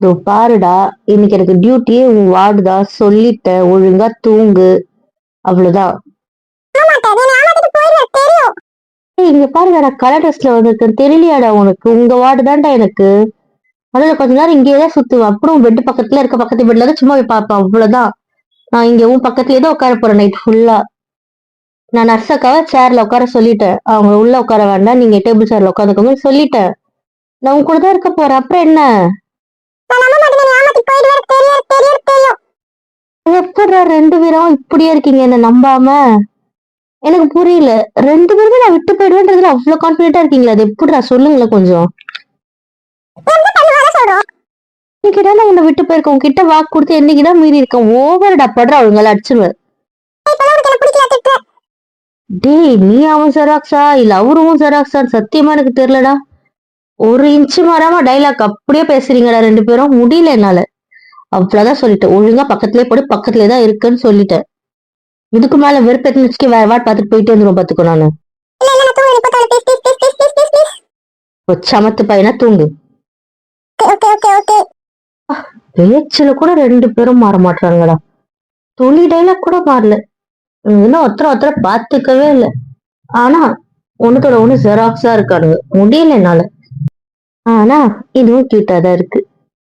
இதோ பாருடா, இன்னைக்கு எனக்கு டியூட்டியே உன் வார்டுதா, சொல்லிட்டேன் ஒழுங்கா தூங்கு. அவ்வளவுதான். இங்க பாருடா, நான் கலர் ட்ரெஸ்ல வந்திருக்கேன், தெரியலையாடா உனக்கு? உங்க வார்டு தான்டா எனக்கு. அதனால கொஞ்ச நேரம் இங்கேயேதான் சுத்துவேன், அப்புறம் பெட் பக்கத்துல இருக்க பக்கத்து பெட்ல தான் சும்மா போய் பார்ப்பேன், அவ்வளவுதான். நான் இங்க உன் பக்கத்துலயே தான் உட்கார போறேன் நைட் ஃபுல்லா. நான் நர்ஸக்காக சேர்ல உட்கார சொல்லிட்டேன், அவங்க உள்ள உட்கார வேண்டாம், நீங்க டேபிள் சேர்ல உட்காந்துக்கோங்க சொல்லிட்டேன். நான் உன் கூட தான் இருக்க போறேன், அப்புறம் என்ன? எப்படிடா ரெண்டு பேரும் இப்படியே இருக்கீங்க என்ன நம்பாம? எனக்கு புரியல. ரெண்டு பேருமே நான் விட்டு போயிடுவேன்றதுல அவ்வளவு கான்பிடென்டா இருக்கீங்களா? அது எப்படிடா சொல்லுங்களேன் கொஞ்சம். இன்னைக்குடா நான் உன்னை விட்டு போயிருக்கேன், உன்கிட்ட வாக்கு கொடுத்து என்னைக்குதான் மீறி இருக்கேன். ஓவர்டா படுற அவங்கள அடிச்சிருவேன். டேய், நீ அவன் ஜெராக்ஸா இல்ல அவரும் ஜெராக்ஸான்னு சத்தியமா எனக்கு தெரியலடா. ஒரு இன்ச்சு மாறாம டைலாக் அப்படியே பேசுறீங்கடா ரெண்டு பேரும். முடியல என்னால. அவ்வளவுதான் சொல்லிட்டேன், ஒழுங்கா பக்கத்துலயே போடு, பக்கத்துலயே தான் இருக்குன்னு சொல்லிட்டேன். இதுக்கு மேல வெறுப்பேத்துன்னு வச்சுக்க வேற வாட் பார்த்துட்டு போயிட்டே வந்துரும் பாத்துக்கோ. நானு சமத்து பையனா தூங்கு. பேச்சுல கூட ரெண்டு பேரும் மாற மாட்டாங்கடா. துளி டைலாக் கூட மாறல. இன்னும் ஒருத்தர பாத்துக்கவே இல்லை. ஆனா ஒண்ணுத்தோட ஒண்ணு ஜெராக்ஸா இருக்கானுங்க. முடியல என்னால. ஆனா இதுவும் கியூட்டா தான் இருக்கு.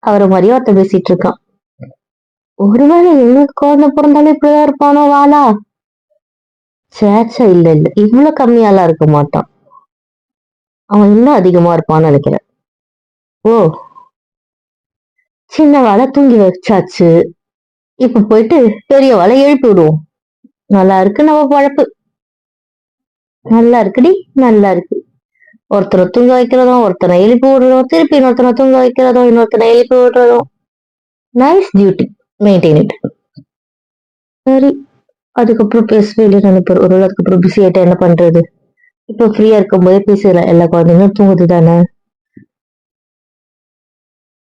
அவரை மாதிரியே ஒருத்த பேசிட்டு இருக்கான். ஒருவேளை எங்களுக்கு குழந்தை பிறந்தாலும் இப்படிதான் இருப்பானோ வாளா? சேச்சா இல்ல இல்ல, இவ்வளவு கம்மியாலாம் இருக்க மாட்டான். அவன் இன்னும் அதிகமா இருப்பான்னு நினைக்கிறேன். ஓ, சின்ன வாழை தூங்கி வச்சாச்சு. இப்ப போயிட்டு பெரிய வாழை எழுப்பி விடுவோம். நல்லா இருக்கு நம்ம பழப்பு. நல்லா இருக்குடி, நல்லா இருக்கு. ஒருத்தரை தூங்க வைக்கிறதும், ஒருத்தனை எழுப்பி விடுறதும், திருப்பி இன்னொருத்தனை தூங்க வைக்கிறதும், இன்னொருத்தனை எழுப்பி விடுறதும். Nice duty, maintain it. சரி, அதுக்கப்புறம் பேசவே இல்லை நினைப்பாரு. ஒரு அதுக்கப்புறம் பிஸி ஆயிட்டா என்ன பண்றது? இப்போ ஃப்ரீயா இருக்கும் போதே பேசிடலாம், எல்லா குழந்தைங்களும் தூங்குது தானே.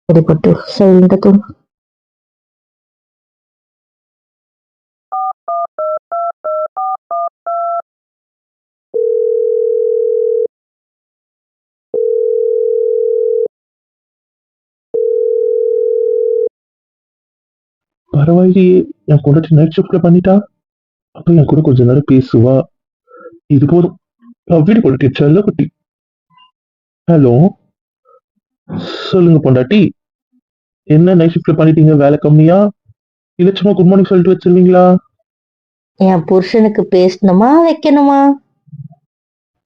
சரிப்பட்டு சைலண்டா தூங்கு. பரவாயில்லையே, என் பொண்டாட்டி நைட் ஷிஃப்ட்ல பண்ணிட்டா. அப்ப என் கூட கொஞ்ச நேரம் பேசுவா. இது போதும். வீடு பொண்டாட்டி செல்ல குட்டி. ஹலோ, சொல்லுங்க பொண்டாட்டி. என்ன நைட் ஷிஃப்ட்ல பண்ணிட்டீங்க? வேலை கம்மியா இல்ல சும்மா குட் மார்னிங் சொல்லிட்டு வச்சிருவீங்களா? என் புருஷனுக்கு பேசணுமா வைக்கணுமா?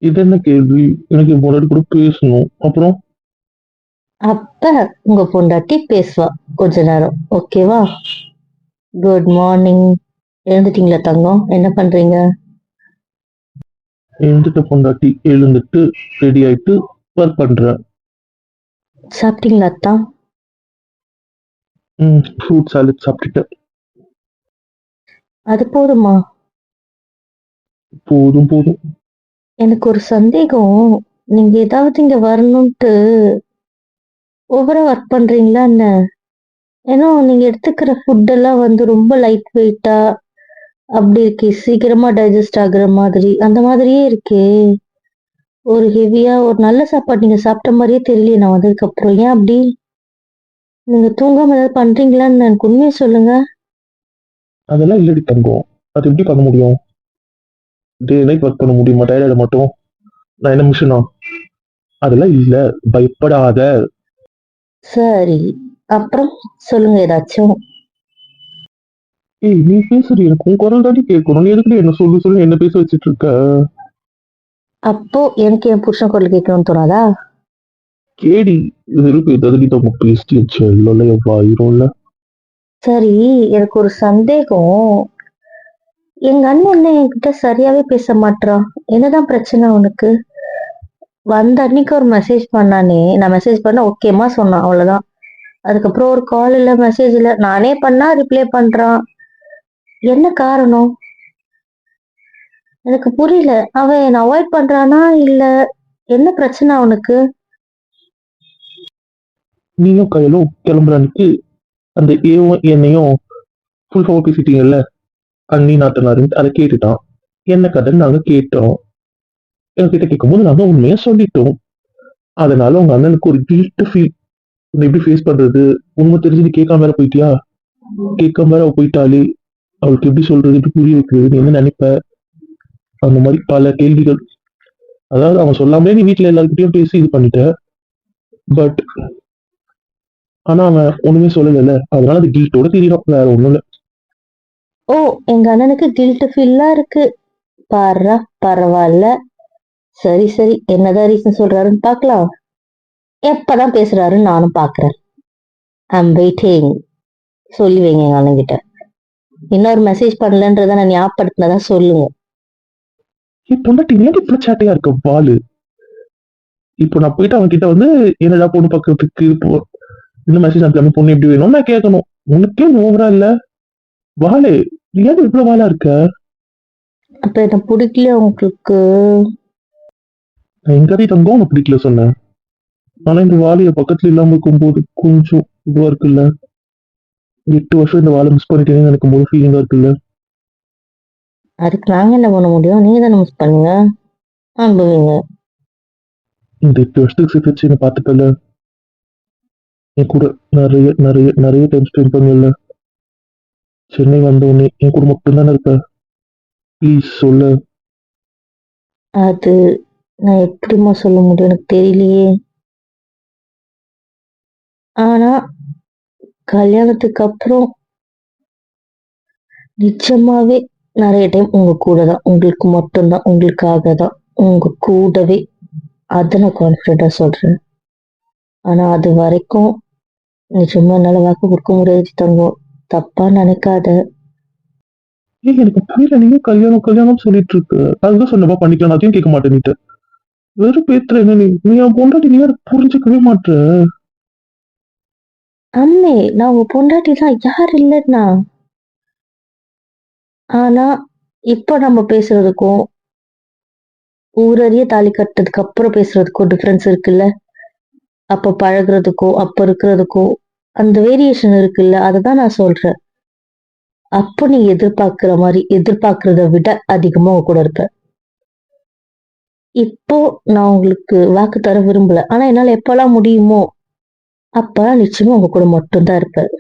இது என்ன கேள்வி? எனக்கு என் பொண்டாட்டி கூட பேசணும். அப்புறம் அப்ப உங்க பொண்டாட்டி பேசுவா கொஞ்ச நேரம், ஓகேவா? Good morning. எழுந்துட்டீங்களா தங்கம்? என்ன பண்றீங்க? எழுந்துட்ட பொண்டாட்டி எழுந்துட்டு ரெடி ஆயிட்டு ஒர்க் பண்றேன். சாப்பிட்டீங்களா அத்தான்? ஃப்ரூட் சாலட் சாப்பிட்டுட்டேன். அது போதுமா? போதும் போதும். எனக்கு ஒரு சந்தேகம். நீங்க ஏதாவது இங்க வரணும்ட்டு ஓவரா ஒர்க் பண்றீங்களா என்ன? ஏன்னா நீங்க எடுத்துக்கிற ஃபுட் எல்லாம் வந்து ரொம்ப லைட் வெயிட்டா அப்படி இருக்கே, சீக்கிரமா டைஜஸ்ட் ஆகுற மாதிரி அந்த மாதிரியே இருக்கே. ஒரு ஹெவியா ஒரு நல்ல சாப்பாடு நீங்க சாப்பிட்ட மாதிரியே தெரியலையே நான் வந்ததுக்கு அப்புறம். ஏன் அப்படி? நீங்க தூங்காம ஏதாவது பண்றீங்களான்னு எனக்கு உண்மையை சொல்லுங்க. அதெல்லாம் இல்லடி தங்கம். அது எப்படி பண்ண முடியும்? டே நைட் ஒர்க் பண்ண முடியுமா டயர்டாயிட மட்டும்? நான் என்ன மிஷினா? அதெல்லாம் இல்ல, பயப்படாத. சரி, அப்புறம் சொல்லுங்க ஏதாச்சும். ஏய், நீ பேசுறது எனக்கு உன் குரல் தாண்டி கேட்கணும். நீ எதுக்கு என்ன சொல்லு சொல்லு என்ன பேச வச்சிட்டு இருக்க? அப்போ எனக்கு என் புருஷன் குரல் கேட்கணும்னு தோணாதா? கேடி, வெறுப்பு ஏதாவது தங்க பேசி வச்சு இல்ல வாயிரும்ல. சரி, எனக்கு ஒரு சந்தேகம். எங்க அண்ணன் என்ன என்கிட்ட சரியாவே பேச மாட்றான். என்னதான் பிரச்சனை உனக்கு? வந்த அன்னைக்கு ஒரு மெசேஜ் பண்ணானே, நான் மெசேஜ் பண்ண ஓகேமா சொன்னான், அவ்வளவுதான். அதுக்கப்புறம் ஒரு கால் இல்ல, மெசேஜ் இல்ல. நானே பண்ணா ரிப்ளை பண்றான். என்ன காரணம்? எனக்கு புரியல. அவன் என்ன அவாய்ட் பண்றானா இல்ல என்ன பிரச்சனை அவனுக்கு? நீயும் கையிலும் கிளம்புற அன்னைக்கு அந்த ஏவும் என்னையும் ஃபுல் ஃபார்ம் பேசிட்டீங்கல்ல, அண்ணி நாத்தனாருன்னு அதை கேட்டுட்டான். என்ன கதைன்னு நாங்க கேட்டோம். எங்ககிட்ட கேட்கும்போது நாங்க உண்மையா சொல்லிட்டோம். அதனால உங்க அண்ணனுக்கு ஒரு கில்ட் ஃபீல். உன்னை எப்படி ஃபேஸ் பண்றது? உண்மை தெரிஞ்சு நீ கேட்காம வேற போயிட்டியா? கேட்காம வேற அவ போயிட்டாலே அவளுக்கு எப்படி சொல்றது, எப்படி புரிய வைக்கிறது, நீ என்ன நினைப்ப? அந்த மாதிரி பல கேள்விகள். அதாவது அவன் சொல்லாமலே நீ வீட்டுல எல்லாருக்கிட்டையும் பேசி இது பண்ணிட்ட. பட் ஆனா அவன் ஒண்ணுமே சொல்லல, அதனால அது கில்ட்டோட தெரியணும், வேற ஒண்ணும் இல்ல. ஓ, எங்க அண்ணனுக்கு கில்ட் ஃபீல்லா இருக்கு. பாருடா, பரவாயில்ல. சரி சரி, என்னதான் ரீசன் சொல்றாருன்னு பார்க்கலாம். எப்பதான் பேசுறாருன்னு நானும் பாக்குறேன். I'm waiting. சொல்லி வைங்க எங்க அண்ணன் கிட்ட. இன்னொரு மெசேஜ் பண்ணலன்றத நான் ஞாபகப்படுத்தினதா சொல்லுங்க. என் பொண்டாட்டி ஏன் இப்படி சேட்டையா இருக்க பாலு? இப்போ நான் போயிட்டு அவன் கிட்ட வந்து என்னடா பொண்ணு பக்கத்துக்கு இப்போ இன்னும் மெசேஜ் அனுப்பலாமே, பொண்ணு எப்படி வேணும் நான் கேட்கணும். உனக்கே ஓவரா இல்ல வாளு? நீ ஏன் இவ்வளவு வாளா இருக்க? அப்ப என்ன பிடிக்கல உங்களுக்கு? நான் எங்கடி தங்கம் உனக்கு பிடிக்கல சொன்னேன். ஆனா இந்த வாலிய பக்கத்துல இல்லாம இருக்கும்போது கொஞ்சம் இதுவா இருக்குல்ல. 8 வருஷம் இந்த வாழை மிஸ் பண்ணிட்டேன்னு நினைக்கும் போது ஃபீலிங்கா இருக்குல்ல. அதுக்கு நாங்க என்ன பண்ண முடியும்? நீங்க தானே மிஸ் பண்ணுங்க, அனுபவிங்க. இந்த 8 வருஷத்துக்கு சேர்த்து என்ன பார்த்துக்கல, என் கூட நிறைய நிறைய நிறைய டைம் ஸ்பெண்ட் பண்ணல. சென்னை வந்த உடனே என் கூட மட்டும் தானே இருக்க. ப்ளீஸ் சொல்லு. அது நான் எப்படிம்மா சொல்ல முடியும், எனக்கு தெரியலையே. ஆனா கல்யாணத்துக்கு அப்புறம் நிச்சயமாவே நிறைய டைம் உங்க கூட தான், உங்களுக்கு மட்டும்தான், உங்களுக்காக தான், உங்க கூடவே. அதை நான் கான்ஃபிடண்டா சொல்றேன். ஆனா அது வரைக்கும் நிச்சயமா என்னால வாக்கு கொடுக்க முடியாது தங்கம். தப்பா நினைக்காத. ஏன் எனக்கு புரியல, நீங்க கல்யாணம் கல்யாணம் சொல்லிட்டு இருக்கு. அதுதான் சொன்னப்பா பண்ணிக்கலாம், அதையும் கேட்க மாட்டேன்னுட்டு வெறும் பேத்துற என்ன நீ? நீ என் பொண்டாட்டி, நீ யாரும் புரிஞ்சுக்கவே மாட்ட. அம்மே, நான் உங்க பொண்டாட்டி தான், யார் இல்லைன்னா. ஆனா இப்ப நம்ம பேசுறதுக்கும் ஊரறிய தாலி கட்டதுக்கு அப்புறம் பேசுறதுக்கும் டிஃபரன்ஸ் இருக்குல்ல. அப்ப பழகுறதுக்கும் அப்ப இருக்கிறதுக்கும் அந்த வேரியேஷன் இருக்குல்ல, அததான் நான் சொல்றேன். அப்போ நீ எதிர்பார்க்கிற மாதிரி எதிர்பார்க்கறத விட அதிகமா உங்க கூட இருப்ப. இப்போ நான் உங்களுக்கு வாக்கு தர விரும்பல, ஆனா என்னால எப்பெல்லாம் முடியுமோ அப்ப நிச்சயமா உங்க கூட மட்டும்தான் இருப்பேன்.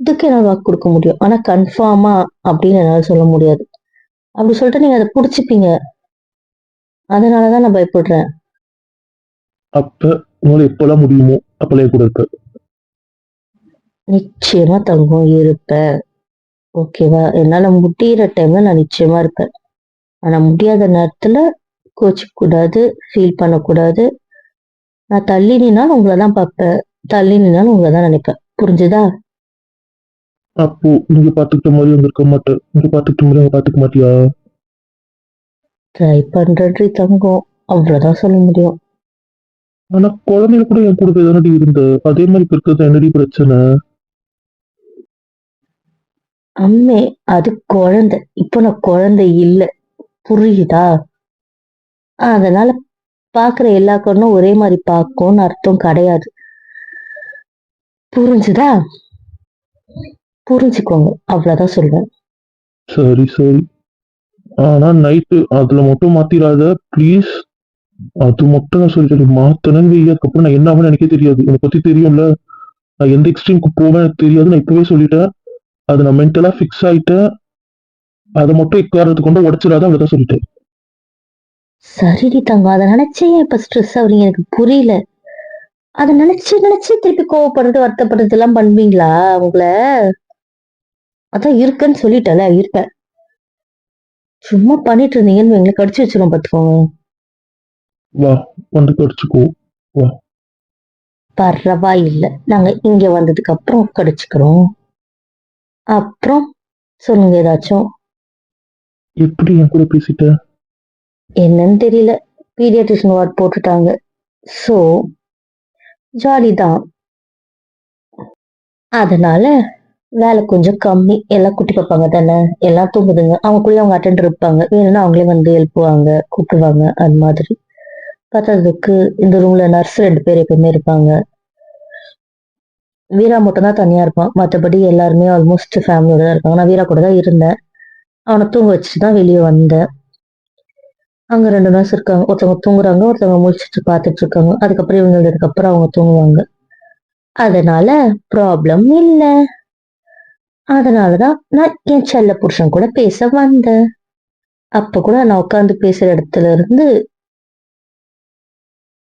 அதுக்கு என்னால வாக்கு கொடுக்க முடியும், ஆனா கன்ஃபார்மா அப்படின்னு என்னால சொல்ல முடியாது. அப்படி சொல்லிட்டு நீங்க அதை புடிச்சுப்பீங்க, அதனாலதான் நான் பயப்படுறேன். அப்ப உங்களால எப்பெல்லாம் முடியுமோ அப்பெல்லாம் என் கூட இருக்க. நிச்சயமா தங்கம் இருப்பேன். ஓகேவா? என்னால முடியிற டைம்ல நான் நிச்சயமா இருப்பேன். ஆனா முடியாத நேரத்துல கோச்சிக்க கூடாது, ஃபீல் பண்ணக்கூடாது. நான் தள்ளி நின்னாலும் உங்களை தான் பார்ப்பேன், தள்ளி நின்னாலும் உங்களை தான் நினைப்பேன். புரிஞ்சுதா? அப்போ நீங்க பாத்துக்கிட்ட மாதிரி அங்க இருக்க மாட்டேன், நீங்க பாத்துக்கிட்ட மாதிரி அங்க பாத்துக்க மாட்டியா? ட்ரை பண்றேன் தங்கம், அவ்வளவுதான் சொல்ல முடியும். ஆனா குழந்தைங்க கூட என் கூட தானடி இருந்த, அதே மாதிரி இப்ப இருக்கிறது என்னடி பிரச்சனை? அம்மே, அது குழந்தை. இப்போ நான் குழந்தை இல்ல, புரியுதா? அதனால பாக்குற எல்லா கண்ணும் ஒரே மாதிரி பார்க்கும்னு அர்த்தம் கிடையாது. புரிஞ்சுதா? புரிஞ்சுக்கோங்க, அவ்வளவுதான் சொல்வேன். சரி சரி. ஆனா நைட்டு அதுல மட்டும் மாத்திராத ப்ளீஸ். அது மட்டும் நான் சொல்லிட்டேன், மாத்தணும்னு வெய்ய, அதுக்கப்புறம் நான் என்ன ஆகும்னு எனக்கே தெரியாது. என்னை பத்தி தெரியும்ல, நான் எந்த எக்ஸ்ட்ரீமுக்கு போவேன் எனக்கு தெரியாது. நான் இப்பவே சொல்லிட்டேன், அது நான் மென்டலா ஃபிக்ஸ் ஆயிட்டேன். அதை மட்டும் எக்காரணத்தை கொண்டு உடச்சிடாத, அவ்வளவுதான் சொல்லிட்டேன். சரிடி தங்கம், அதை நினைச்சே ஏன் இப்ப ஸ்ட்ரெஸ் ஆகுறீங்க, எனக்கு புரியல. அதை நினைச்சு நினைச்சு திருப்பி கோவப்படுறது வருத்தப்படுறது எல்லாம் பண்ணுவீங்களா உங்களை? அதான் இருக்கேன்னு சொல்லிட்டல, இருப்பேன். சும்மா பண்ணிட்டு இருந்தீங்கன்னு எங்களை கடிச்சு வச்சிரும் பாத்துக்கோங்க. வா, வந்து கடிச்சுக்கோ, வா. பரவாயில்ல, நாங்க இங்க வந்ததுக்கு அப்புறம் கடிச்சுக்கிறோம். அப்புறம் சொல்லுங்க ஏதாச்சும். எப்படி என் கூட பேசிட்ட? என்னன்னு தெரியல, பீடியாட்ரிஷன் வார்டு போட்டுட்டாங்க. சோ ஜாலி தான். அதனால வேலை கொஞ்சம் கம்மி. எல்லாம் குட்டி பார்ப்பாங்க தானே, எல்லாம் தூங்குதுங்க. அவங்களுக்குள்ளே அவங்க அட்டெண்டர் இருப்பாங்க, வேணும்னா அவங்களே வந்து எழுப்புவாங்க, கூப்பிடுவாங்க. அது மாதிரி பார்த்ததுக்கு இந்த ரூம்ல நர்ஸ் 2 பேர் எப்பவுமே இருப்பாங்க. வீரா மட்டும் தான் தனியா இருப்பான், மற்றபடி எல்லாருமே ஆல்மோஸ்ட் ஃபேமிலியோட தான் இருப்பாங்க. நான் வீரா கூட தான் இருந்தேன், அவனை தூங்க வச்சுட்டு தான் வெளியே வந்தேன். அங்க 2 நர்ஸ் இருக்காங்க. ஒருத்தவங்க தூங்குறாங்க, ஒருத்தவங்க முழிச்சுட்டு பார்த்துட்டு இருக்காங்க. அதுக்கப்புறம் இவங்க எழுந்ததுக்கப்புறம் அவங்க தூங்குவாங்க. அதனால ப்ராப்ளம் இல்ல. அதனாலதான் நான் என் செல்ல புருஷன் கூட பேச வந்தேன். அப்ப கூட நான் உட்கார்ந்து பேசுற இடத்துல இருந்து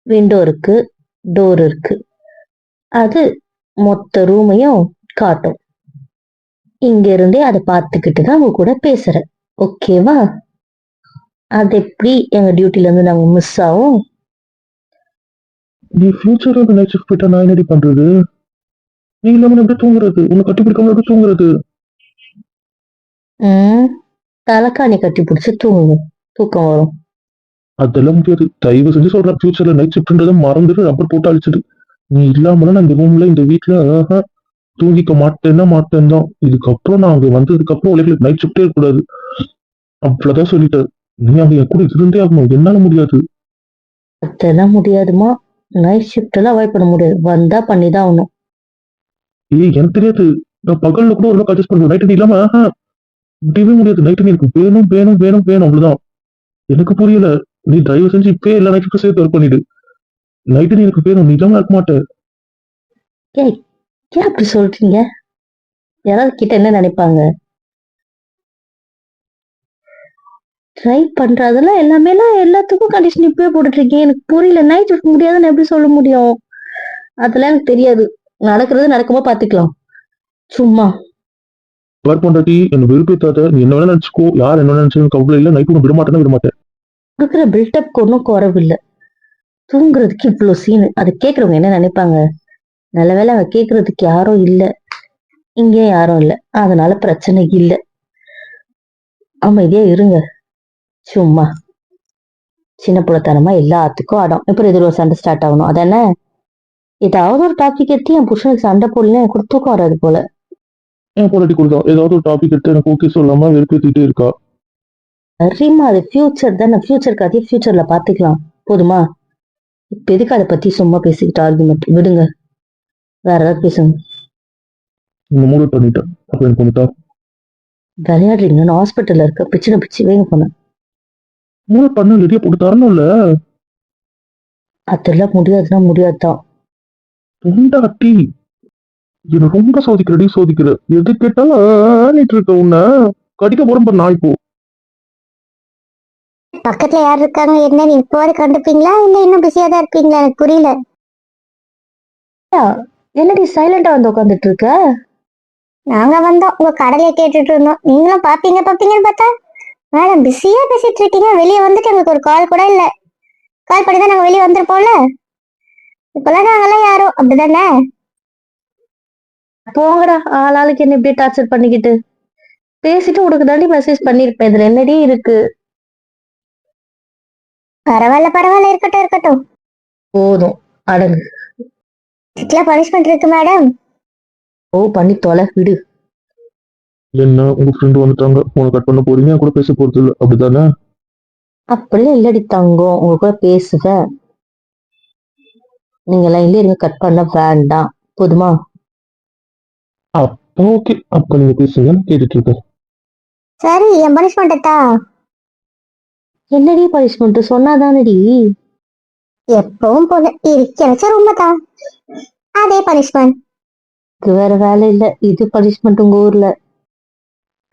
விண்டோ இருக்கு, டோர் இருக்கு. அது மொத்த ரூமையும் காட்டும். இங்க இருந்தே அதை பார்த்துக்கிட்டு தான் உங்க கூட பேசுறேன். ஓகேவா? அது எப்படி எங்க டியூட்டில இருந்து நாங்க மிஸ் ஆகும்? நீ ஃபியூச்சர்ல நைட் ஷிஃப்ட் போயிட்டா நான் என்னடி பண்றது? நீ இல்லாம நான் எப்படி தூங்குறது? உன்னை கட்டி பிடிக்காம எப்படி தூங்குறது? ம் தலைக்காணி கட்டி பிடிச்சி தூங்குங்க, தூக்கம் வரும். அதெல்லாம் முடியாது. தயவு செஞ்சு சொல்றேன், ஃபியூச்சர்ல நைட் ஷிஃப்ட்ன்றதை மறந்துட்டு ரப்பர் போட்டு அழிச்சிடு. நீ இல்லாமலாம் நான் இந்த ரூம்ல இந்த வீட்டுல தூங்கிக்க மாட்டேன்னா மாட்டேன் தான். இதுக்கப்புறம் நான் அங்க வந்ததுக்கு அப்புறம் உலகில் நைட் ஷிஃப்டே இருக்கக்கூடாது. அவ்வளவுதான் சொல்லிட்டேன். நீ அங்க என் கூட இருந்தே ஆகணும். என்னால முடியாது. அதெல்லாம் முடியாதுமா. நைட் ஷிஃப்ட் எல்லாம் அவாய்ட் பண்ண முடியாது. வந்தா பண்ணிதான் ஆகணும். ஏய், எனக்கு தெரியாது. நான் பகல்ல கூட ஒரு அட்ஜஸ்ட் பண்ணுவேன். நைட்டு நீ இல்லாம முடியவே முடியாது. நைட்டு நீ எனக்கு வேணும் வேணும் வேணும் வேணும், அவ்வளவுதான். எனக்கு புரியல. நீ தயவு செஞ்சு இப்பயே எல்லா நைட்டுக்கும் சேர்த்து ஒர்க் பண்ணிடு. நைட்டு நீ எனக்கு வேணும். நீ இல்லாம இருக்க மாட்டேன். ஏய், ஏன் அப்படி சொல்றீங்க? யாராவது கிட்ட என்ன நினைப்பாங்க? ட்ரை பண்றதெல்லாம் எல்லாமே எல்லாத்துக்கும் கண்டிஷன் இப்பவே போட்டுட்டு இருக்கீங்க. எனக்கு புரியல. நைட் ஷிஃப்ட் முடியாதுன்னு எப்படி சொல்ல முடியும்? அதெல்லாம் எனக்கு தெரியாது. நடக்கிறது நடக்கும்போது பாத்துக்கலாம். சும்மா ஒர்க் பண்றடி என்ன விருப்பத்தாத. நீ என்ன வேணா நினைச்சுக்கோ. யார் என்ன நினைச்சு எனக்கு அவ்வளவு இல்ல. நைட்டு விட மாட்டேன்னா விட மாட்டேன். இருக்கிற பில்டப் ஒன்றும் குறவில்லை. தூங்குறதுக்கு இவ்வளவு சீனு. அதை கேட்கறவங்க என்ன நினைப்பாங்க? நல்ல வேளை அங்க கேட்கறதுக்கு யாரும் இல்ல. இங்கேயும் யாரும் இல்ல. அதனால பிரச்சனை இல்ல. அமைதியா இருங்க. சும்மா சின்ன புள்ளத்தனமா எல்லாத்துக்கும் ஆடும். இப்ப இது ஒரு சண்டை ஸ்டார்ட் ஆகணும் அதானே? ஏதாவது ஒரு டாபிக் எடுத்து என் புருஷனுக்கு சண்டை போடல, எனக்கு கூட தூக்கம் வராது போல. என் பொண்டாட்டி கொடுத்தா ஏதாவது ஒரு டாபிக் எடுத்து எனக்கு ஓகே சொல்லாம வெறுப்பேத்திட்டே இருக்கா. சரிம்மா, அது ஃபியூச்சர் தானே. ஃபியூச்சருக்கு அதே ஃபியூச்சர்ல பாத்துக்கலாம். போதுமா? இப்ப எதுக்கு அதை பத்தி சும்மா பேசிக்கிட்டு ஆர்குமெண்ட்? விடுங்க, வேற ஏதாவது பேசுங்க. இந்த மூட் பண்ணிட்டேன். அப்ப எனக்கு வந்துட்டா விளையாடுறீங்க. நான் ஹாஸ்பிட்டல்ல இருக்க. பிரச்சனை பிடிச்சி வேங்க போனேன். மூட் பண்ண ரெடியா போட்டு தரணும்ல. அதெல்லாம் முடியாதுன்னா முடியாதுதான். பொண்டாட்டி என்ன ரொம்ப சோதிக்கிறடி சோதிக்கிற. எது கேட்டாலும் ஆனிட்டு இருக்க. உன்னை கடிக்க போறேன் பாரு நான் இப்போ. பக்கத்துல யார் இருக்காங்க என்ன நீ இப்போது கண்டுப்பீங்களா இல்ல இன்னும் பிஸியா தான் இருப்பீங்களா எனக்கு புரியல. என்னடி சைலண்டா வந்து உட்காந்துட்டு இருக்க? நாங்க வந்தோம் உங்க கடலையை கேட்டுட்டு இருந்தோம். நீங்களும் பாப்பீங்கன்னு பார்த்தா மேடம் பிஸியா பேசிட்டு இருக்கீங்க. வெளியே வந்துட்டு எங்களுக்கு ஒரு கால் கூட இல்ல. கால் பண்ணி தான் நாங்க வெளியே வந்திருப்போம்ல. இப்பெல்லாம் நாங்கெல்லாம் யாரும் அப்படிதானே? போங்கடா, ஆளாளுக்கு என்ன இப்படி டார்ச்சர் பண்ணிக்கிட்டு. பேசிட்டு உனக்கு தாண்டி மெசேஜ் பண்ணிருப்பேன். இதுல என்னடி இருக்கு? பரவாயில்ல இருக்கட்டும் இருக்கட்டும். போதும், அடங்கு. இதுக்கெல்லாம் பனிஷ்மெண்ட் இருக்கு மேடம். ஓ, பண்ணி தொலை, விடு. என்ன உங்க ஃப்ரெண்டு வந்துட்டாங்க, போனை கட் பண்ண போறீங்க, என் கூட பேச போறது இல்லை அப்படித்தானே? அப்படிலாம் இல்லடி தங்கம், உங்க கூட பேசுவேன். நீங்க லைன்ல இருங்க, கட் பண்ண வேண்டாம். போதுமா? அப்ப ஓகே, அப்ப நீங்க பேசுங்க, நான் கேட்டுட்டு இருக்கேன். சரி என் பனிஷ்மெண்ட் தா. என்னடி பனிஷ்மெண்ட் சொன்னாதானடி? எப்பவும் போல இருக்கிற ரொம்ப தான். அதே பனிஷ்மெண்ட். இது வேற வேலை இல்ல. இது பனிஷ்மெண்ட் உங்க ஊர்ல.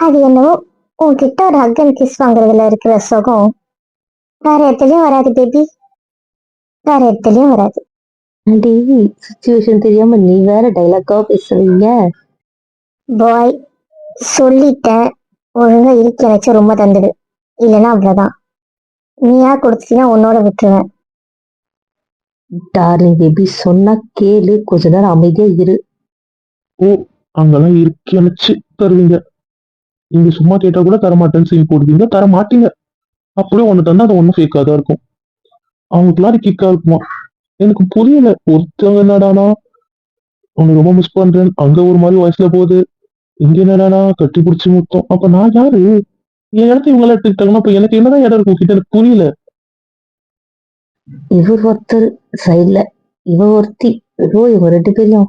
அது என்னவோ உன்கிட்ட ஒரு ஹக் அண்ட் கிஸ் வாங்குறதுல இருக்கிற சுகம் வேற இடத்துலயும் வராது பேபி. வேற இடத்துலயும் வராது. ஆண்டி, சுச்சுவேஷன் தெரியாம நீ வேற டைலாக்கா பேசுறீங்க. பாய் சொல்லிட்டேன். ஒழுங்கா இருக்கிற ரொம்ப தந்துடு. இல்லைன்னா அவ்வளவுதான். நீயா கொடுத்தீங்கன்னா உன்னோட விட்டுருவேன். டார்லிங் பேபி, சொன்னா கேளு. கொஞ்ச நேரம் அமைதியா இரு. ஓ, அங்கெல்லாம் இருக்கி தருவீங்க. நீங்க சும்மா கேட்டா கூட தரமாட்டேன்னு சீன் போடுவீங்க, தர மாட்டீங்க. அப்படியே ஒண்ணு தந்தா அது ஒண்ணும் ஃபேக்கா தான் இருக்கும். அவங்களுக்குலாம் கிக்கா இருக்குமா? எனக்கு புரியல. ஒருத்தவங்க என்னடானா உன்னை ரொம்ப மிஸ் பண்றேன் அங்க ஒரு மாதிரி வயசுல போகுது, இங்க என்னடானா கட்டி பிடிச்சி முத்தம். அப்ப நான் யாரு? என் இடத்த இவங்க எல்லாம் எடுத்துக்கிட்டாங்கன்னா அப்ப எனக்கு என்னதான் இடம் இருக்கும் கிட்ட? எனக்கு புரியல. இவர் ஒருத்தர் சைட்ல, இவ ஒருத்தி. ஏதோ இவங்க 2 பேரையும்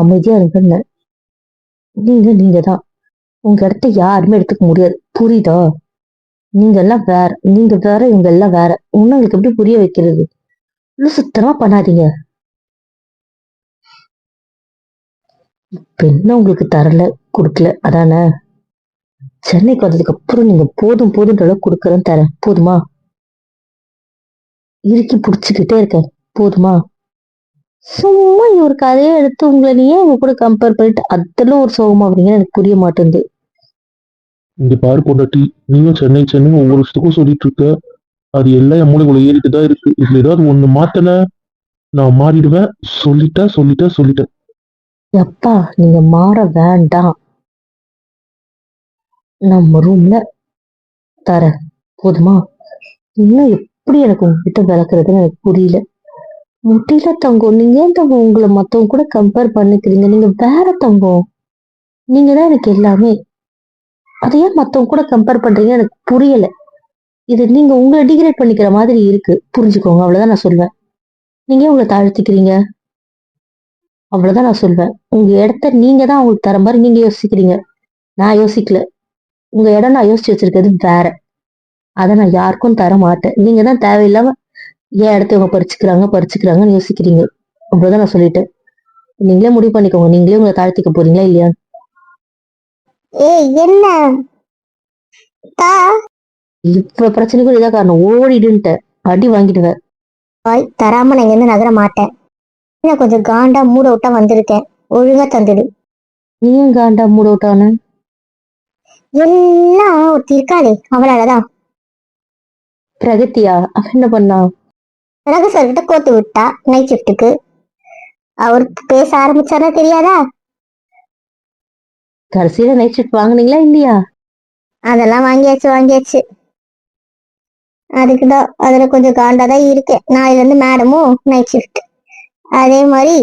அமைதியா இருக்குன்னு. நீங்க தான். உங்க இடத்த யாருமே எடுத்துக்க முடியாது. புரியுதா? நீங்க எல்லாம் வேற, நீங்க வேற, இவங்க எல்லாம் வேற. இன்னும் உங்களுக்கு எப்படி புரிய வைக்கிறது? இன்னும் சுத்தமா பண்ணாதீங்க. இப்ப என்ன உங்களுக்கு தரல, கொடுக்கல, அதானே? சென்னைக்கு வந்ததுக்கு அப்புறம் நீங்க போதும் போதுன்ற அளவுக்கு கொடுக்கறேன், தரேன். போதுமா? இறுக்கி புடிச்சுக்கிட்டே இருக்கேன். போதுமா? சும்மா ஒரு கதையை எடுத்து உங்களை நீயே உங்க கூட கம்பேர் பண்ணிட்டு அதுல ஒரு சோகமாகறீங்கன்னு எனக்கு புரிய மாட்டேங்குது. இங்க பாரு பொண்டாட்டி, நீயும் சென்னை சென்னை ஒவ்வொரு விஷயத்துக்கும் சொல்லிட்டு இருக்க. அது எல்லாம் என் மூளைக்குள்ள ஏறிட்டு தான் இருக்கு. இதுல ஏதாவது ஒண்ணு மாத்தன நான் மாறிடுவேன். சொல்லிட்டேன். எப்பா நீங்க மாற வேண்டாம். நம்ம ரூம்ல தரேன். போதுமா? இன்னும் எப்படி எனக்கு உங்ககிட்ட விளக்குறதுன்னு எனக்கு புரியல. முடியல தங்கம். நீங்க ஏன் தங்கம் உங்களை மத்தவங்க கூட கம்பேர் பண்ணிக்கிறீங்க? நீங்க வேற தங்கம். நீங்க தான் எனக்கு எல்லாமே. அதை ஏன் மத்தவங்க கூட கம்பேர் பண்றீங்க எனக்கு புரியல. இது நீங்க உங்களை டிகிரேட் பண்ணிக்கிற மாதிரி இருக்கு. புரிஞ்சுக்கோங்க, அவ்வளவுதான் நான் சொல்வேன். நீங்க ஏன் உங்களை தாழ்த்திக்கிறீங்க? அவ்வளவுதான் நான் சொல்வேன். உங்க இடத்த நீங்க தான் அவங்களுக்கு தர மாதிரி நீங்க யோசிக்கிறீங்க. நான் யோசிக்கல. உங்க இடம் நான் யோசிச்சு வச்சிருக்கிறது வேற. அதை நான் யாருக்கும் தர மாட்டேன். நீங்க தான் தேவையில்லாம ஏன் இடத்த இவங்க பறிச்சுக்கிறாங்கன்னு யோசிக்கிறீங்க. அவ்வளவுதான் நான் சொல்லிட்டேன். நீங்களே முடிவு பண்ணிக்கோங்க. நீங்களே உங்களை தாழ்த்திக்க போறீங்களா இல்லையா? ஏய் என்ன தா இப்ப பிரச்சனைக்கும் இதான் காரணம். ஓடிடுன்ட்ட அடி வாங்கிடுவேன். பாய் தராம நான் இங்க நகர மாட்டேன். நான் கொஞ்சம் காண்டா மூட விட்டா வந்திருக்கேன். ஒழுங்கா தந்துடு. நீ ஏன் காண்டா மூட் அவுட் ஆன? எல்லாம் ஒருத்தி இருக்காளே அவளாலதான். பிரகத்தியா? அவ என்ன பண்ணா? ரகு சார் கிட்ட கோத்து விட்டா நைட் ஷிஃப்ட்டுக்கு. அவர் பேச ஆரம்பிச்சாரா தெரியாதா? கடைசியில நைட் ஷிஃப்ட் வாங்குனீங்களா இல்லையா? அதெல்லாம் வாங்கியாச்சு. அதுக்குதான் அதுல கொஞ்சம் காண்டாதான் இருக்கேன். நாளைல இருந்து மேடமும் நைட் ஷிஃப்ட். அதே மாதிரி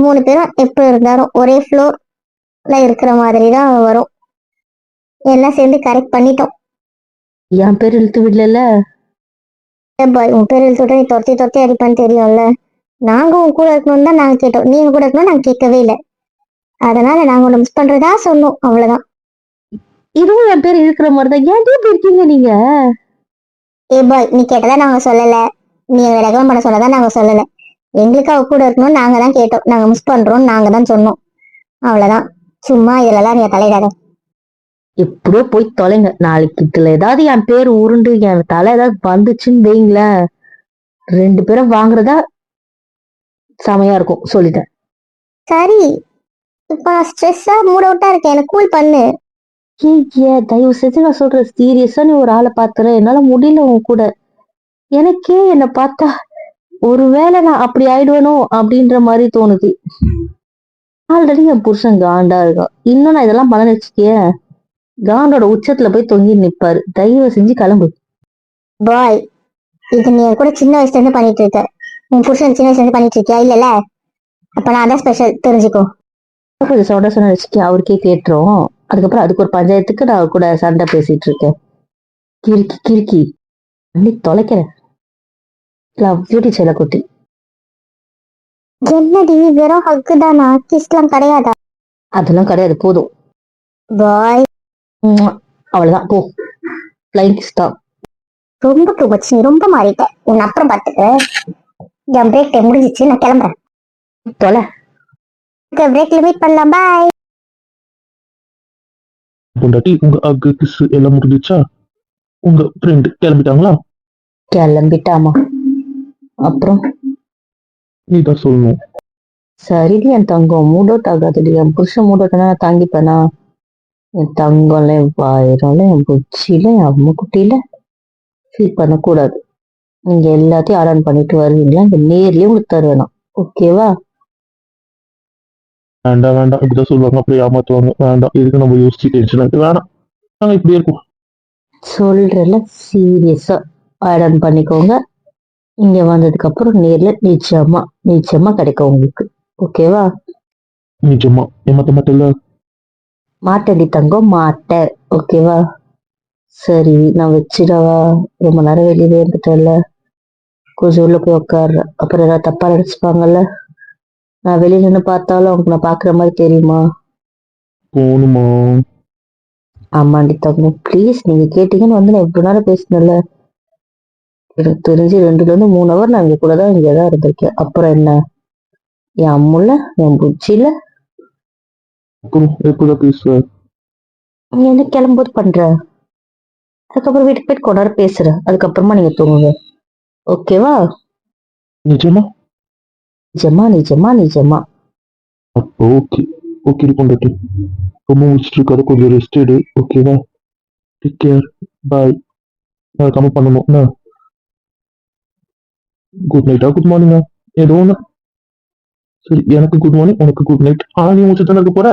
3 பேரும் எப்ப இருந்தாலும் ஒரே ஃப்ளோர்ல இருக்கிற மாதிரி தான் வரும். எல்லாம் சேர்ந்து கரெக்ட் பண்ணிட்டோம். என் பேர் இழுத்து விடல. பாய் உன் பேர் எழுத்துட்டு நீ துரத்தி அடிப்பான்னு தெரியும்ல. நாங்க உன் கூட இருக்கணும்னு தான் நாங்க கேட்டோம். நீங்க கூட இருக்கணும் நாங்க கேட்கவே இல்லை. அதனால நாங்க உன்னை மிஸ் பண்றதா சொன்னோம், அவ்வளவுதான். இதுவும் என் பேர் இழுக்கிற மாதிரிதான். ஏன் இப்படி இருக்கீங்க நீங்க? ஏ பாய் நீ கேட்டதா நாங்க சொல்லல. நீ எங்களை ரெக்கமெண்ட் பண்ண சொன்னதா நாங்க சொல்லல. எங்களுக்கு அவ கூட இருக்கணும்னு நாங்க தான் கேட்டோம். நாங்க மிஸ் பண்றோம் நாங்க தான் சொன்னோம், அவ்வளவுதான். சும்மா இதுலலாம் நீ தலையிடாத. எப்படியோ போய் தொலைங்க. நாளைக்கு இதுல ஏதாவது என் பேர் உருண்டு என் தலை ஏதாவது வந்துச்சுன்னு வைங்களேன், 2 பேரும் வாங்குறதா செமையா இருக்கும். சொல்லிட்டேன். சரி இப்ப நான் ஸ்ட்ரெஸ்ஸா மூட் அவுட்டா இருக்கேன். எனக்கு கூல் பண்ணு. தயவு செஞ்சு நான் சொல்றேன், சீரியஸா நீ ஒரு ஆளை பாத்துற. என்னால முடியல உன் கூட. எனக்கே என்ன பார்த்தா ஒருவேளை நான் அப்படி ஆயிடுவேனோ அப்படின்ற மாதிரி தோணுது. ஆல்ரெடி என் புருஷன் காண்டா இருக்கான். இன்னும் நான் இதெல்லாம் பண்ண வச்சுக்கேன், காண்டோட உச்சத்துல போய் தொங்கி நிப்பாரு. தயவு செஞ்சு கிளம்பு. பாய் இது நீ என் கூட சின்ன வயசுல இருந்து பண்ணிட்டு இருக்க. உன் புருஷன் சின்ன வயசுல இருந்து பண்ணிட்டு இருக்கியா? இல்லல்ல, அப்ப நான் தான் ஸ்பெஷல், தெரிஞ்சுக்கோ. கொஞ்சம் சொன்ன வச்சுக்கேன், அவருக்கே கேட்டுரும். அதுக்கப்புறம் அதுக்கு ஒரு பஞ்சாயத்துக்கு நான் அவர் கூட சண்டை பேசிட்டு இருக்கேன். கிறுக்கி பண்ணி தொலைக்கிறேன். லவ் யூடி செல்லக்குட்டி. என்னடி வெறும் ஹக்கு தானா? கிஸ்லாம் கிடையாதா? அதெல்லாம் கிடையாது. போதும். பாய் அவ்வளவுதான். போ. ஃப்ளைங் கிஸ் தான். ரொம்ப டூ மச். நீ ரொம்ப மாறிட்ட. உன் அப்புறம் பார்த்துக்க. என் பிரேக் டைம் முடிஞ்சிச்சு, நான் கிளம்புறேன். தொலை. பிரேக்ல மீட் பண்ணலாம். பாய். பொண்டாட்டி, உங்க அக்கு கிஸ் எல்லாம் முடிஞ்சிச்சா? உங்க ஃப்ரெண்டு கிளம்பிட்டாங்களா? கிளம்பிட்டாமா? அப்புறம் நீ தான் சொல்லணும். சரிடி என் தங்கம், மூட் அவுட் ஆகாதுடி. என் புருஷன் மூட் அவுட்னா நான் தாங்கிப்பேனா? என் தங்கம்ல, என் வாயிரம்ல, என் புச்சியில, என் அம்மா குட்டியில ஃபீல் பண்ணக்கூடாது. நீங்க எல்லாத்தையும் ஆர்டர் பண்ணிட்டு வருவீங்களா? இந்த நேர்லயே உங்களுக்கு தருவேணும். ஓகேவா? வேண்டாம் இப்படிதான் சொல்லுவாங்க, அப்புறம் ஏமாத்துவாங்க. வேண்டாம், எதுக்கு நம்ம யோசிச்சு டென்ஷன் ஆகிட்டு வேணாம். நாங்க இப்படியே இருக்கோம். சொல்றல சீரியஸா ஆர்டர் பண்ணிக்கோங்க. இங்க வந்ததுக்கு அப்புறம் நேர்ல நிச்சயமா கிடைக்கும் உங்களுக்கு. ஓகேவா? நிஜமா ஏமாத்த மாட்டேல்ல? மாட்டேடி தங்கம், மாட்டேன். ஓகேவா? சரி நான் வச்சிடவா? ரொம்ப நேரம் வெளியில இருந்துட்டேன்ல, கொஞ்சம் உள்ள போய் உட்கார்ற. அப்புறம் ஏதாவது தப்பா நினைச்சுப்பாங்கல்ல. நான் வெளியில நின்று பார்த்தாலும் அவங்களுக்கு நான் பாக்குற மாதிரி தெரியுமா? போகணுமா? ஆமாண்டி தங்கம், ப்ளீஸ் நீங்க கேட்டீங்கன்னு வந்து நான் இவ்வளவு நேரம் பேசினேன்ல. எனக்கு தெரிஞ்சு 2 ல இருந்து 3 ஹவர் நான் இங்க கூட தான் இங்கதான் இருந்திருக்கேன். அப்புறம் என்ன, என் அம்முல என் புச்சில அப்புறம் எப்பதான் பேசுவ? நீ என்ன கிளம்போது பண்ற, அதுக்கப்புறம் வீட்டுக்கு போயிட்டு கொஞ்ச நேரம் பேசுற, அதுக்கப்புறமா நீங்க தூங்குங்க. ஓகேவா? நிஜமா? நிஜமா நிஜமா நிஜமா. அப்போ ஓகே. ஓகே கொண்டாட்டு. ரொம்ப முடிச்சுட்டு இருக்காது, கொஞ்சம் ரெஸ்ட் எடு. ஓகேவா? Take care. பாய். மறக்காம பண்ணணும் என்ன? குட் நைட்டா குட் மார்னிங்கா ஏதோ ஒன்று. சரி, எனக்கு குட் மார்னிங், உனக்கு குட் நைட். ஆனா நீ முடிச்சு தானே இருக்க போற,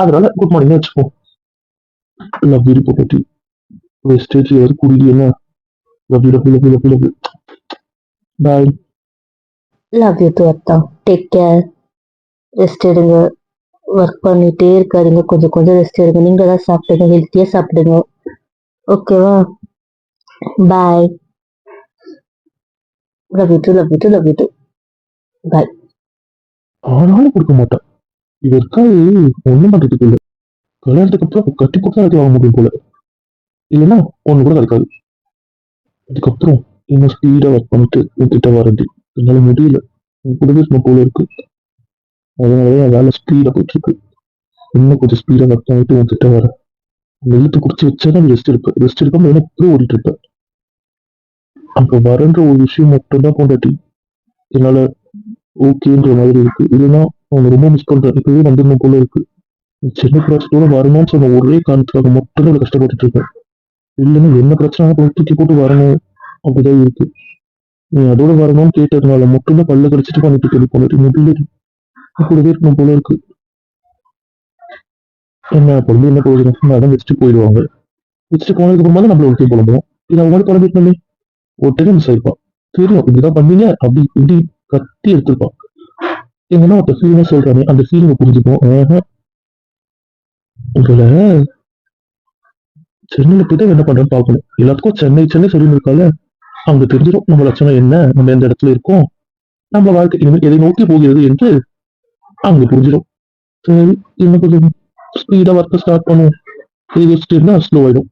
அதனால குட் மார்னிங் வச்சுப்போம். லவ் யூ பொண்டாட்டி. வெஸ்டேஜ் யாரு குடிடி என்ன? Love you love you love you love you love you. Bye. Love you too அத்தா. Take care. ரெஸ்ட் எடுங்க. ஒர்க் பண்ணிட்டே இருக்காதீங்க, கொஞ்சம் கொஞ்சம் ரெஸ்ட் எடுங்க. நீங்க தான் சாப்பிடுங்க, ஹெல்த்தியா சாப்பிடுங்க. ஓகேவா? Bye. Love you too love you too love you too. Bye. ஆனாலும் கொடுக்க மாட்டான். இது இருக்காது. ஒண்ணும் பண்றதுக்கு இல்லை. கல்யாணத்துக்கு அப்புறம் கட்டி கொடுத்தா அது வாங்க முடியும் போல, இல்லைன்னா ஒண்ணு கூட கிடைக்காது. அதுக்கப்புறம் இன்னும் ஸ்பீடா ஒர்க் பண்ணிட்டு உங்ககிட்ட வரது என்னால முடியல. உன் கூடவே இருக்கணும் போல இருக்கு. அதனாலதான் என் வேலை ஸ்பீடா போயிட்டு இருக்கு. இன்னும் கொஞ்சம் ஸ்பீடா ஒர்க் பண்ணிட்டு உங்ககிட்ட வர இழுத்து குடிச்சு வச்சாதான் ரெஸ்ட் எடுப்பேன். ரெஸ்ட் எடுக்காம எனக்கு ஓடிட்டு இருப்பேன். அங்க வரன்ற ஒரு விஷயம் மட்டும்தான் பொண்டாட்டி என்னால ஓகேன்ற மாதிரி இருக்கு. இல்லைன்னா அவனை ரொம்ப மிஸ் பண்றேன். இப்பவே வந்துடணும் போல இருக்கு. சின்ன பிரச்சனையோட வரணும்னு சொன்ன ஒரே காரணத்துக்காக மட்டும் தான் கஷ்டப்பட்டுட்டு இருக்கேன். இல்லைன்னா என்ன பிரச்சனை தூக்கி போட்டு வரணும் அப்படிதான் இருக்கு. நீ அதோட வரணும்னு கேட்டதுனால மட்டும்தான் பல்ல கடிச்சிட்டு பண்ணிட்டு இருக்கேன். பொண்டாட்டி முடியல, கூடவே இருக்கணும் போல இருக்கு. என்ன பொண்ணு என்ன போகுது, அதான் வச்சுட்டு போயிடுவாங்க. வச்சுட்டு போனதுக்கு அப்புறமா தான் நம்மள ஓகே புலம்புவோம். இது அவங்க பழகிட்டு ஒட்டவே மிஸ் ஆயிருப்பான். தெரியும் இப்படிதான் பண்ணீங்க அப்படி இப்படி கத்தி எடுத்திருப்பான். எங்கன்னா ஒருத்த ஃபீலிங்கா சொல்றானே அந்த ஃபீலிங்கை புரிஞ்சுப்போம். இதுல சென்னையில போயிட்டு என்ன பண்றேன்னு பார்க்கணும். எல்லாத்துக்கும் சென்னை சென்னை சொல்லி இருக்கால, அங்க தெரிஞ்சிடும் நம்ம லட்சணம் என்ன, நம்ம எந்த இடத்துல இருக்கோம், நம்ம வாழ்க்கை இனிமேல் எதை நோக்கி போகிறது என்று அங்க புரிஞ்சிடும். சரி, இன்னும் கொஞ்சம் ஸ்பீடா ஒர்க்கை ஸ்டார்ட் பண்ணுவோம். இது வச்சுட்டு இருந்தா ஸ்லோ ஆயிடும்.